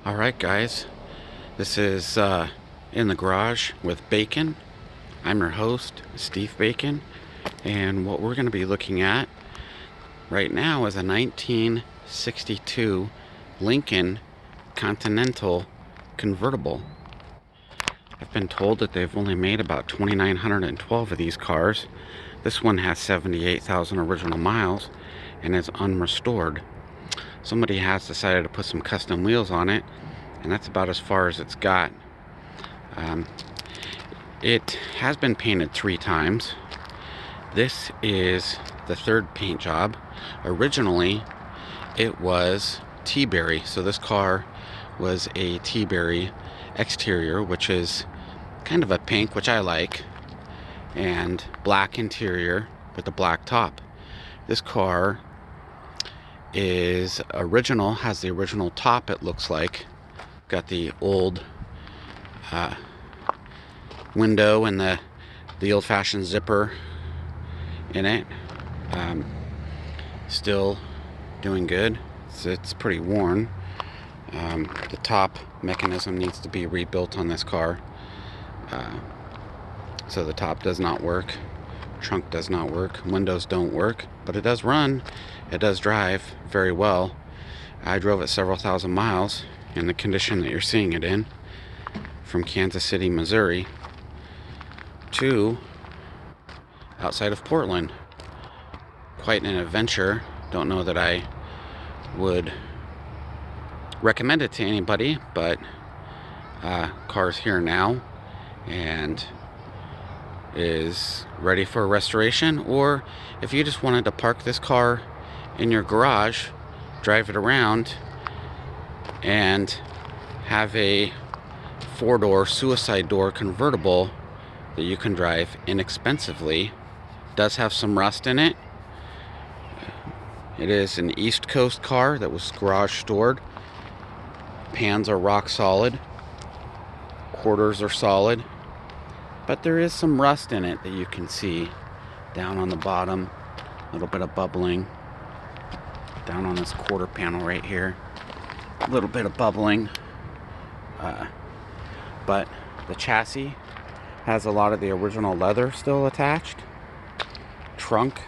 Alright guys, this is In the Garage with Bacon. I'm your host, Steve Bacon, and what we're going to be looking at right now is a 1962 Lincoln Continental Convertible. I've been told that they've only made about 2,912 of these cars. This one has 78,000 original miles and is unrestored. Somebody has decided to put some custom wheels on it, and that's about as far as it's got. It has been painted 3 times. This is the 3rd paint job. Originally, it was T-berry, so this car was a T-berry exterior, which is kind of a pink, which I like, and black interior with a black top. This car is original, has the original top, it looks like. Got the old window and the old-fashioned zipper in it. Still doing good. It's pretty worn. The top mechanism needs to be rebuilt on this car. So the top does not work, trunk does not work, windows don't work, but it does run, it does drive very well. I drove it several thousand miles in the condition that you're seeing it in, from Kansas City, Missouri to outside of Portland. Quite an adventure. Don't know that I would recommend it to anybody, but car's here now and is ready for a restoration. Or if you just wanted to park this car in your garage, drive it around, and have a 4-door suicide door convertible that you can drive inexpensively. Does have some rust in it. It is an East Coast car that was garage stored. Pans are rock solid, quarters are solid, but there is some rust in it that you can see down on the bottom. A little bit of bubbling down on this quarter panel right here. A little bit of bubbling, but the chassis has a lot of the original leather still attached. Trunk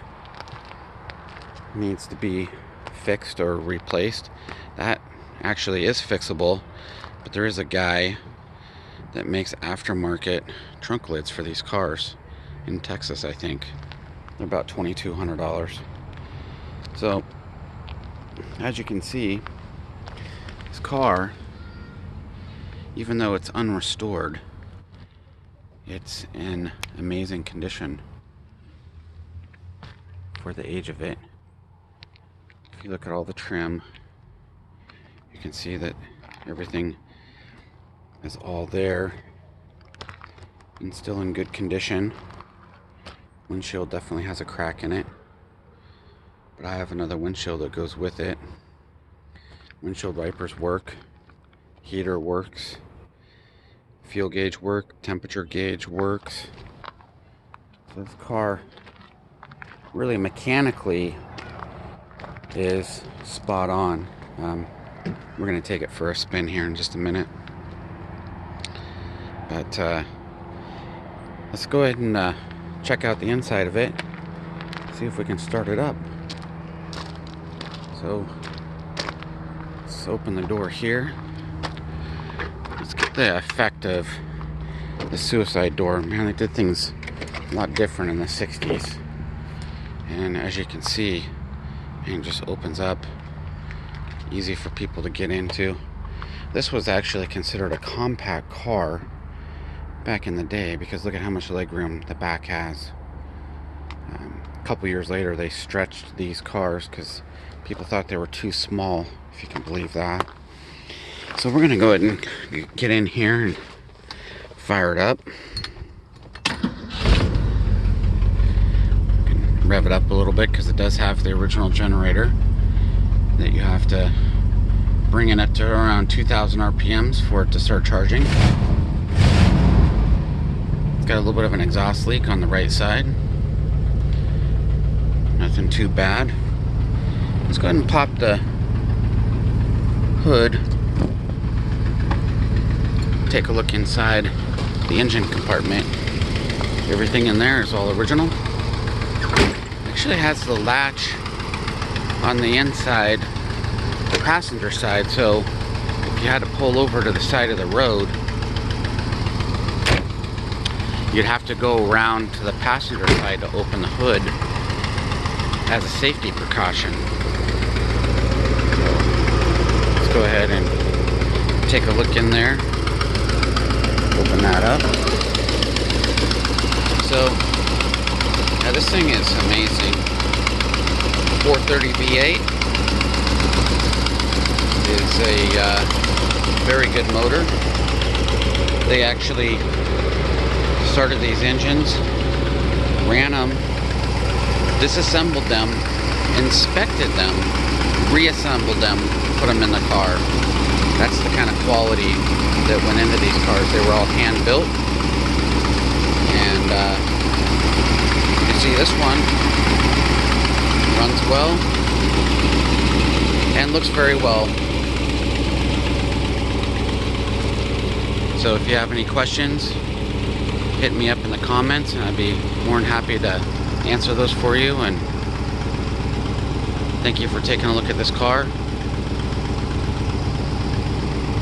needs to be fixed or replaced. That actually is fixable, but there is a guy that makes aftermarket trunk lids for these cars in Texas, I think. They're about $2,200. So, as you can see, this car, even though it's unrestored, it's in amazing condition for the age of it. If you look at all the trim, you can see that everything is all there and still in good condition. Windshield definitely has a crack in it, but I have another windshield that goes with it. Windshield wipers work, heater works, fuel gauge works, temperature gauge works. So this car really mechanically is spot on. We're going to take it for a spin here in just a minute. But let's go ahead and check out the inside of it, see if we can start it up. So let's open the door here. Let's get the effect of the suicide door. Man, they did things a lot different in the 60s. And as you can see, it just opens up, easy for people to get into. This was actually considered a compact car back in the day, because look at how much legroom the back has. A couple years later, they stretched these cars because people thought they were too small, if you can believe that. So we're gonna go ahead and get in here and fire it up. Rev it up a little bit because it does have the original generator that you have to bring it up to around 2,000 RPMs for it to start charging. It's got a little bit of an exhaust leak on the right side. Nothing too bad. Let's go ahead and pop the hood take a look inside the engine compartment. Everything in there is all original. Actually has the latch on the inside, the passenger side, so if you had to pull over to the side of the road, you'd have to go around to the passenger side to open the hood as a safety precaution. So let's go ahead and take a look in there. Open that up. So, yeah, this thing is amazing. 430 V8 is a very good motor. They actually started these engines, ran them, disassembled them, inspected them, reassembled them, put them in the car. That's the kind of quality that went into these cars. They were all hand built. And you see this one runs well and looks very well. So if you have any questions, hit me up in the comments and I'd be more than happy to answer those for you. And thank you for taking a look at this car.